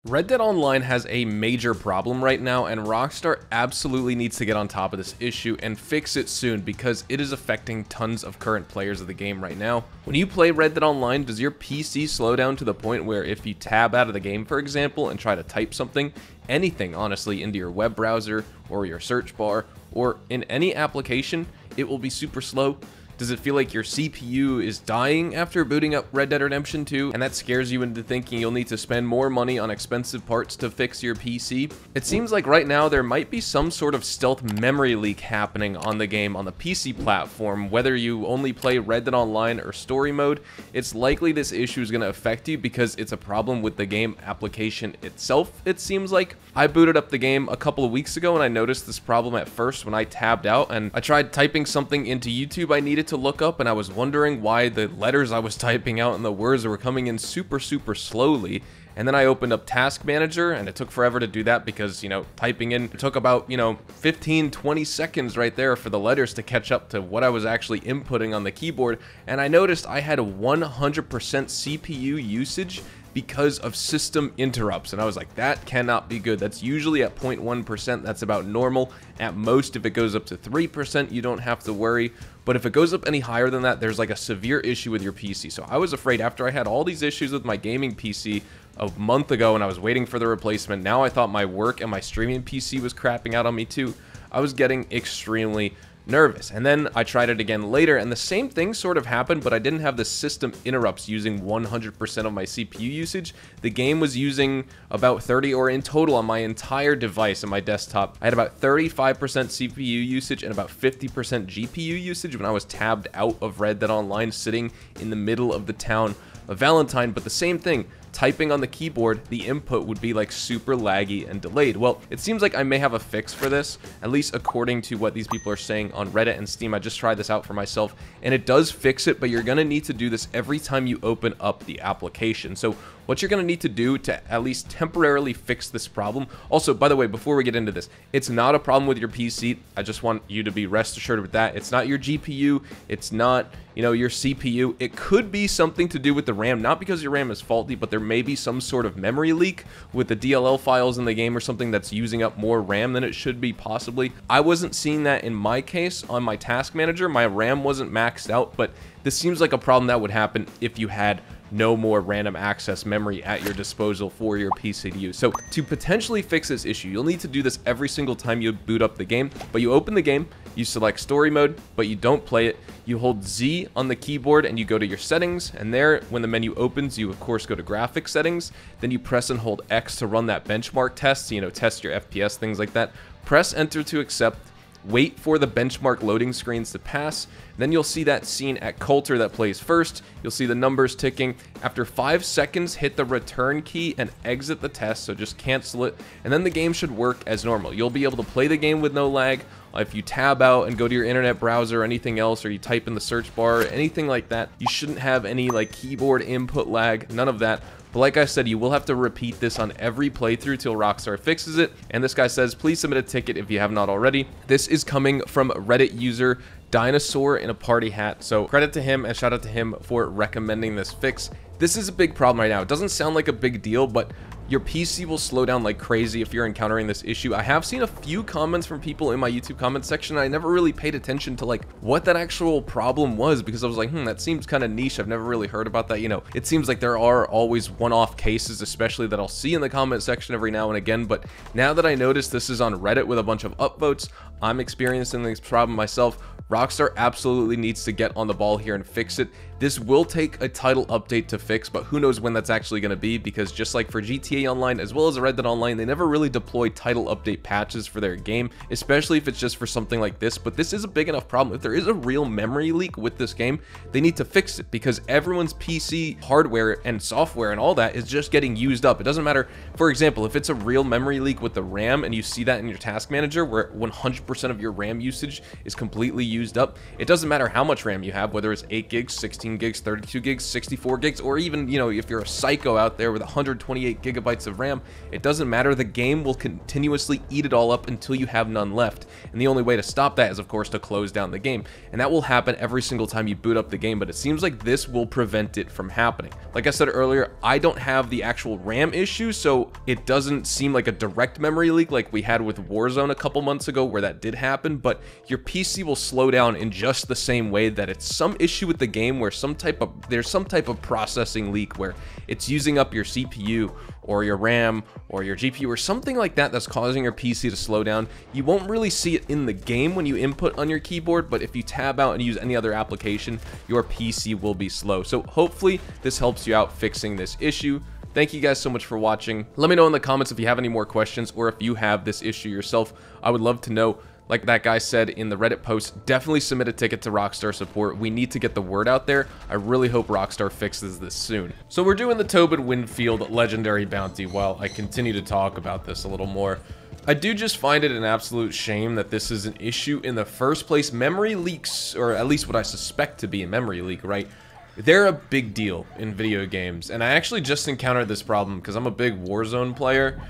Red Dead Online has a major problem right now, and Rockstar absolutely needs to get on top of this issue and fix it soon because it is affecting tons of current players of the game right now. When you play Red Dead Online, does your PC slow down to the point where if you tab out of the game, for example, and try to type something, anything honestly, into your web browser or your search bar or in any application, it will be super slow? Does it feel like your CPU is dying after booting up Red Dead Redemption 2, and that scares you into thinking you'll need to spend more money on expensive parts to fix your PC? It seems like right now there might be some sort of stealth memory leak happening on the game on the PC platform. Whether you only play Red Dead Online or story mode, it's likely this issue is going to affect you because it's a problem with the game application itself, it seems like. I booted up the game a couple of weeks ago and I noticed this problem at first when I tabbed out, and I tried typing something into YouTube I needed to look up, and I was wondering why the letters I was typing out and the words were coming in super slowly. And then I opened up Task Manager, and it took forever to do that because, typing in took about, 15-20 seconds right there for the letters to catch up to what I was actually inputting on the keyboard. And I noticed I had a 100% CPU usage because of system interrupts, and I was like, that cannot be good. That's usually at 0.1%. That's about normal. At most, if it goes up to 3%, you don't have to worry. But if it goes up any higher than that, there's like a severe issue with your PC. So I was afraid after I had all these issues with my gaming PC a month ago and I was waiting for the replacement, now I thought my work and my streaming PC was crapping out on me too. I was getting extremely nervous. And then I tried it again later, and the same thing sort of happened, but I didn't have the system interrupts using 100% of my CPU usage. The game was using about 30, or in total on my entire device and my desktop, I had about 35% CPU usage and about 50% GPU usage when I was tabbed out of Red Dead Online, sitting in the middle of the town of Valentine. But the same thing, typing on the keyboard, the input would be like super laggy and delayed. Well, it seems like I may have a fix for this, at least according to what these people are saying on Reddit and Steam. I just tried this out for myself, and it does fix it, but you're gonna need to do this every time you open up the application. So what you're gonna need to do to at least temporarily fix this problem. Also, by the way, before we get into this, it's not a problem with your PC. I just want you to be rest assured with that. It's not your GPU. It's not, your CPU. It could be something to do with the RAM, not because your RAM is faulty, but there may be some sort of memory leak with the DLL files in the game or something that's using up more RAM than it should be, possibly. I wasn't seeing that in my case on my task manager. My RAM wasn't maxed out, but this seems like a problem that would happen if you had no more random access memory at your disposal for your PC to use. So to potentially fix this issue, you'll need to do this every single time you boot up the game. But you open the game, you select story mode, but you don't play it. You hold Z on the keyboard and you go to your settings, and there, when the menu opens, you of course go to graphics settings. Then you press and hold X to run that benchmark test, test your FPS, things like that. Press enter to accept. Wait for the benchmark loading screens to pass. Then you'll see that scene at Coulter that plays first. You'll see the numbers ticking. After 5 seconds, hit the return key and exit the test, so just cancel it. And then the game should work as normal. You'll be able to play the game with no lag. If you tab out and go to your internet browser or anything else, or you type in the search bar, anything like that, you shouldn't have any keyboard input lag, none of that. But like I said, you will have to repeat this on every playthrough till Rockstar fixes it. And this guy says, please submit a ticket if you have not already. This is coming from Reddit user Dinosaur in a Party Hat. So credit to him and shout out to him for recommending this fix. This is a big problem right now. It doesn't sound like a big deal, but your PC will slow down like crazy if you're encountering this issue. I have seen a few comments from people in my YouTube comment section. I never really paid attention to what that actual problem was, because I was like, that seems kind of niche. I've never really heard about that. It seems like there are always one-off cases, especially that I'll see in the comment section every now and again. But now that I noticed this is on Reddit with a bunch of upvotes, I'm experiencing this problem myself. Rockstar absolutely needs to get on the ball here and fix it. This will take a title update to fix, but who knows when that's actually going to be, because just like for GTA Online as well as Red Dead Online, they never really deploy title update patches for their game, especially if it's just for something like this. But this is a big enough problem. If there is a real memory leak with this game, they need to fix it, because everyone's PC hardware and software and all that is just getting used up. It doesn't matter, for example, if it's a real memory leak with the RAM and you see that in your task manager where 100% 100% of your RAM usage is completely used up, it doesn't matter how much RAM you have, whether it's 8 gigs, 16 gigs, 32 gigs, 64 gigs, or even, you know, if you're a psycho out there with 128 gigabytes of RAM, it doesn't matter. The game will continuously eat it all up until you have none left. And the only way to stop that is, of course, to close down the game. And that will happen every single time you boot up the game, but it seems like this will prevent it from happening. Like I said earlier, I don't have the actual RAM issue, so it doesn't seem like a direct memory leak like we had with Warzone a couple months ago where that did happen, but your PC will slow down in just the same way that it's some issue with the game where there's some type of processing leak where it's using up your CPU or your RAM or your GPU or something like that that's causing your PC to slow down. You won't really see it in the game when you input on your keyboard, but if you tab out and use any other application, your PC will be slow. So hopefully this helps you out fixing this issue. Thank you guys so much for watching. Let me know in the comments if you have any more questions or if you have this issue yourself. I would love to know. Like that guy said in the Reddit post, definitely submit a ticket to Rockstar support. We need to get the word out there. I really hope Rockstar fixes this soon. So we're doing the Tobin Winfield legendary bounty while I continue to talk about this a little more. I do just find it an absolute shame that this is an issue in the first place. Memory leaks, or at least what I suspect to be a memory leak, right? They're a big deal in video games, and I actually just encountered this problem because I'm a big Warzone player.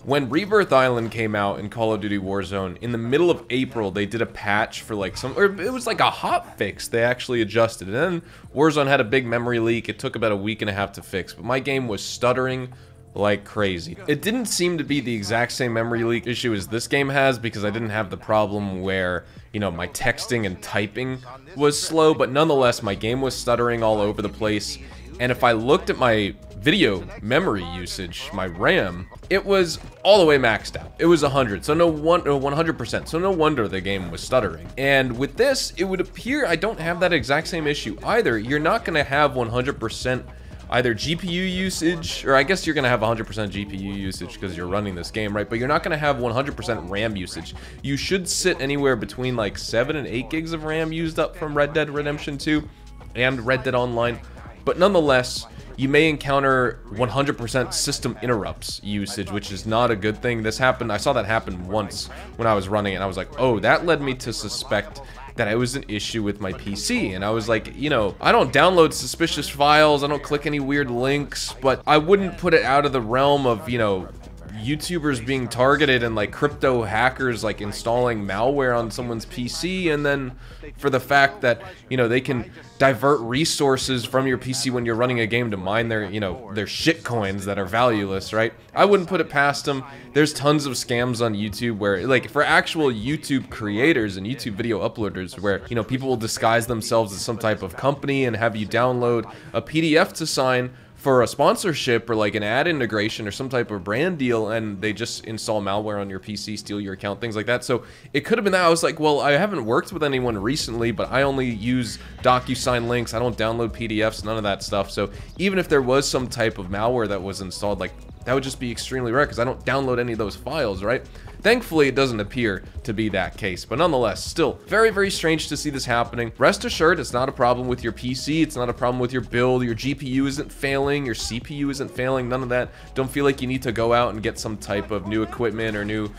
When Rebirth Island came out in Call of Duty Warzone, in the middle of April, they did a patch for like or it was like a hot fix they actually adjusted. And then Warzone had a big memory leak. It took about a week and a half to fix, but my game was stuttering like crazy. It didn't seem to be the exact same memory leak issue as this game has because I didn't have the problem where, you know, my texting and typing was slow, but nonetheless, my game was stuttering all over the place. And if I looked at my video memory usage, my RAM, it was all the way maxed out. It was 100, so 100%, so no wonder the game was stuttering. And with this, it would appear I don't have that exact same issue either. You're not gonna have 100% either GPU usage, or I guess you're gonna have 100% GPU usage because you're running this game, right? But you're not gonna have 100% RAM usage. You should sit anywhere between like 7 and 8 gigs of RAM used up from Red Dead Redemption 2 and Red Dead Online. But nonetheless, you may encounter 100% system interrupts usage, which is not a good thing. This happened, I saw that happen once when I was running, and I was like, oh, that led me to suspect that it was an issue with my PC. And I was like, you know, I don't download suspicious files, I don't click any weird links, but I wouldn't put it out of the realm of, you know, YouTubers being targeted and like crypto hackers like installing malware on someone's PC, and then for the fact that, you know, they can divert resources from your PC when you're running a game to mine their, you know, their shit coins that are valueless, right? I wouldn't put it past them. There's tons of scams on YouTube where, like, for actual YouTube creators and YouTube video uploaders where, you know, people will disguise themselves as some type of company and have you download a PDF to sign for a sponsorship or like an ad integration or some type of brand deal, and they just install malware on your PC, steal your account, things like that. So it could have been that. I was like, well, I haven't worked with anyone recently, but I only use DocuSign links. I don't download PDFs, none of that stuff. So even if there was some type of malware that was installed, like, that would just be extremely rare because I don't download any of those files, right? Thankfully, it doesn't appear to be that case, but nonetheless, still very, very strange to see this happening. Rest assured, it's not a problem with your PC, it's not a problem with your build, your GPU isn't failing, your CPU isn't failing, none of that. Don't feel like you need to go out and get some type of new equipment or new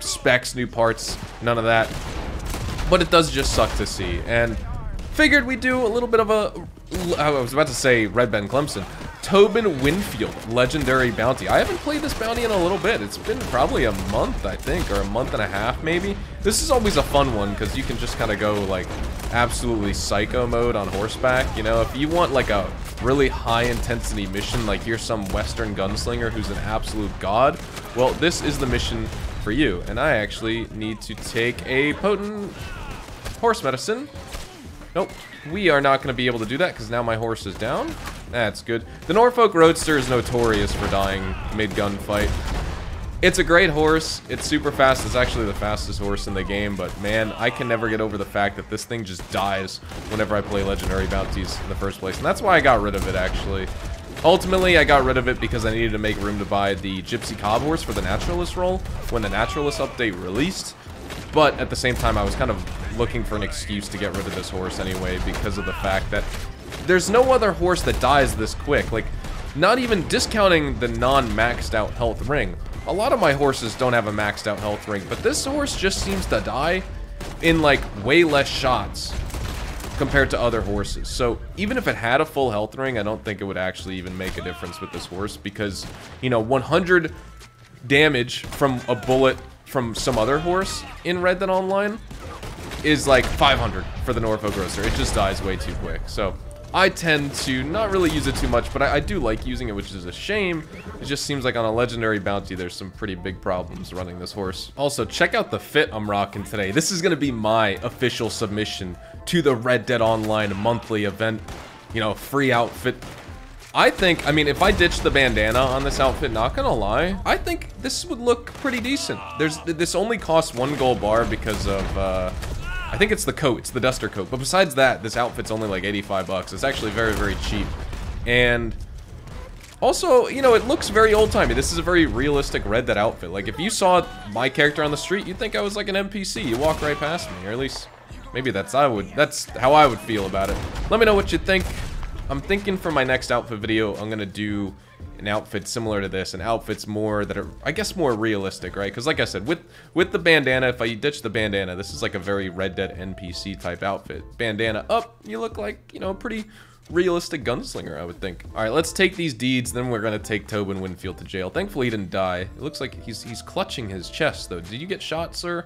specs, new parts, none of that. But it does just suck to see, and figured we'd do a little bit of a, I was about to say Red Ben Clemson, Tobin Winfield legendary bounty. I haven't played this bounty in a little bit. It's been probably a month, I think, or a month and a half maybe. This is always a fun one because you can just kind of go like absolutely psycho mode on horseback. You know, if you want like a really high intensity mission, like you're some Western gunslinger who's an absolute god, well, this is the mission for you. And I actually need to take a potent horse medicine. Nope, we are not going to be able to do that because now my horse is down. That's good. The Norfolk Roadster is notorious for dying mid-gunfight. It's a great horse. It's super fast. It's actually the fastest horse in the game, but man, I can never get over the fact that this thing just dies whenever I play legendary bounties in the first place, and that's why I got rid of it, actually. Ultimately, I got rid of it because I needed to make room to buy the Gypsy Cob horse for the Naturalist role when the Naturalist update released. But at the same time, I was kind of looking for an excuse to get rid of this horse anyway because of the fact that there's no other horse that dies this quick. Like, not even discounting the non-maxed out health ring. a lot of my horses don't have a maxed out health ring, but this horse just seems to die in like way less shots compared to other horses. So even if it had a full health ring, I don't think it would actually even make a difference with this horse, because, you know, 100 damage from a bullet from some other horse in Red Dead Online is like 500 for the Norfolk Roaster. It just dies way too quick. So I tend to not really use it too much, but I do like using it, which is a shame. It just seems like on a legendary bounty, there's some pretty big problems running this horse. Also, check out the fit I'm rocking today. This is going to be my official submission to the Red Dead Online monthly event, you know, free outfit. I think, I mean, if I ditch the bandana on this outfit, not gonna lie, I think this would look pretty decent. This only costs 1 gold bar because of, I think it's the coat, it's the duster coat. But besides that, this outfit's only like 85 bucks. It's actually very, very cheap. And also, you know, it looks very old-timey. This is a very realistic Red Dead outfit. Like, if you saw my character on the street, you'd think I was like an NPC. You walk right past me, or at least, maybe that's how I would feel about it. Let me know what you think. I'm thinking for my next outfit video, I'm gonna do an outfit similar to this, and outfits more that are, I guess, more realistic, right? Because like I said, with the bandana, if I ditch the bandana, this is like a very Red Dead NPC type outfit. Bandana up, you look like, you know, a pretty realistic gunslinger, I would think. All right, let's take these deeds, then we're gonna take Tobin Winfield to jail. Thankfully, he didn't die. It looks like he's clutching his chest, though. Did you get shot, sir?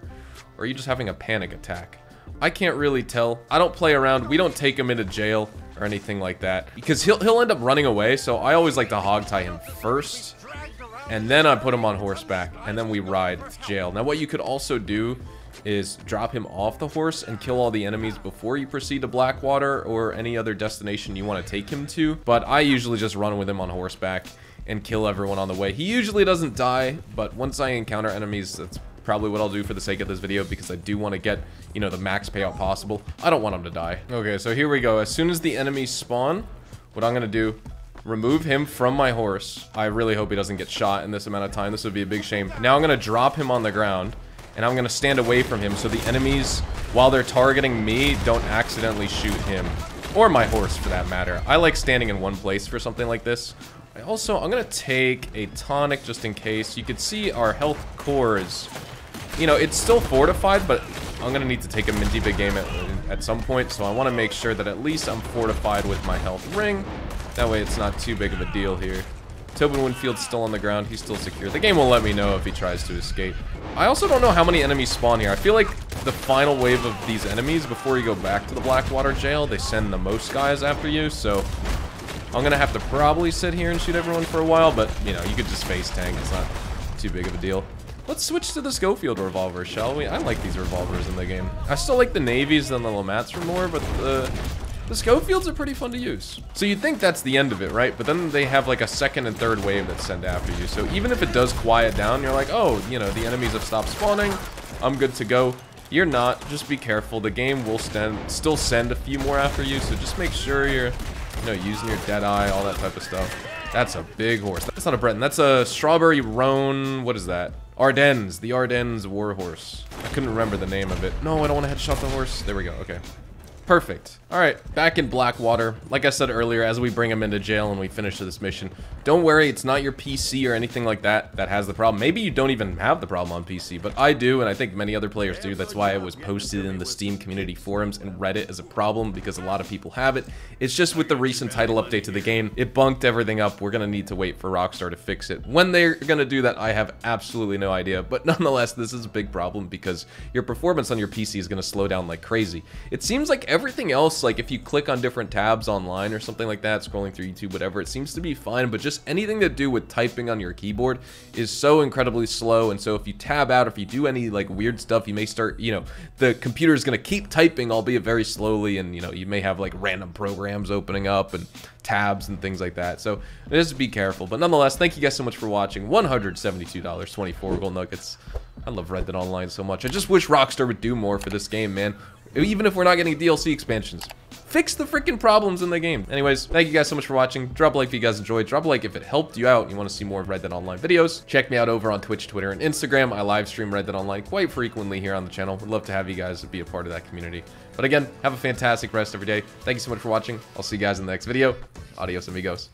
Or are you just having a panic attack? I can't really tell. I don't play around. We don't take him into jail or anything like that, because he'll end up running away. So I always like to hog tie him first, and then I put him on horseback, and then we ride to jail. Now, what you could also do is drop him off the horse and kill all the enemies before you proceed to Blackwater or any other destination you want to take him to. But I usually just run with him on horseback and kill everyone on the way. He usually doesn't die, but once I encounter enemies, that's probably what I'll do for the sake of this video, because I do want to get, you know, the max payout possible. I don't want him to die. Okay, so here we go. As soon as the enemies spawn, what I'm gonna do, remove him from my horse. I really hope he doesn't get shot in this amount of time. This would be a big shame. Now I'm gonna drop him on the ground, and I'm gonna stand away from him so the enemies, while they're targeting me, don't accidentally shoot him, or my horse for that matter. I like standing in one place for something like this. I'm gonna take a tonic just in case. You can see our health core is, you know, it's still fortified, but I'm gonna need to take a minty big game at some point, so I want to make sure that at least I'm fortified with my health ring. That way it's not too big of a deal here. Tobin Winfield's still on the ground. He's still secure. The game will let me know if he tries to escape. I also don't know how many enemies spawn here. I feel like the final wave of these enemies, before you go back to the Blackwater jail, they send the most guys after you, so I'm gonna have to probably sit here and shoot everyone for a while, but, you know, you could just face tank. It's not too big of a deal. Let's switch to the Schofield revolver, shall we? I like these revolvers in the game. I still like the navies and the Lamats for more, but the Schofields are pretty fun to use. So you'd think that's the end of it, right? But then they have like a second and third wave that send after you. So even if it does quiet down, you're like, oh, you know, the enemies have stopped spawning. I'm good to go. You're not. Just be careful. The game will still send a few more after you. So just make sure you're, you know, using your Deadeye, all that type of stuff. That's a big horse. That's not a Breton. That's a Strawberry Roan. What is that? Ardennes. The Ardennes Warhorse. I couldn't remember the name of it. No, I don't want to headshot the horse. There we go. Okay. Perfect. All right, back in Blackwater. Like I said earlier, as we bring him into jail and we finish this mission, don't worry, it's not your PC or anything like that that has the problem. Maybe you don't even have the problem on PC, but I do, and I think many other players do. That's why it was posted in the Steam community forums and Reddit as a problem, because a lot of people have it. It's just with the recent title update to the game, it bunked everything up. We're gonna need to wait for Rockstar to fix it. When they're gonna do that, I have absolutely no idea, but nonetheless, this is a big problem because your performance on your PC is gonna slow down like crazy. It seems like everything else, like if you click on different tabs online or something like that, scrolling through YouTube, whatever, it seems to be fine, but just anything to do with typing on your keyboard is so incredibly slow. And so if you tab out, if you do any like weird stuff, you may start, you know, the computer is going to keep typing, albeit very slowly, and you know, you may have like random programs opening up and tabs and things like that. So just be careful. But nonetheless, thank you guys so much for watching. $172, 24 gold nuggets. I love Red Dead Online so much. I just wish Rockstar would do more for this game, man. Even if we're not getting DLC expansions, fix the freaking problems in the game. Anyways, thank you guys so much for watching. Drop a like if you guys enjoyed. Drop a like if it helped you out and you want to see more Red Dead Online videos. Check me out over on Twitch, Twitter, and Instagram. I live stream Red Dead Online quite frequently here on the channel. Would love to have you guys be a part of that community. But again, have a fantastic rest of your day. Thank you so much for watching. I'll see you guys in the next video. Adios, amigos.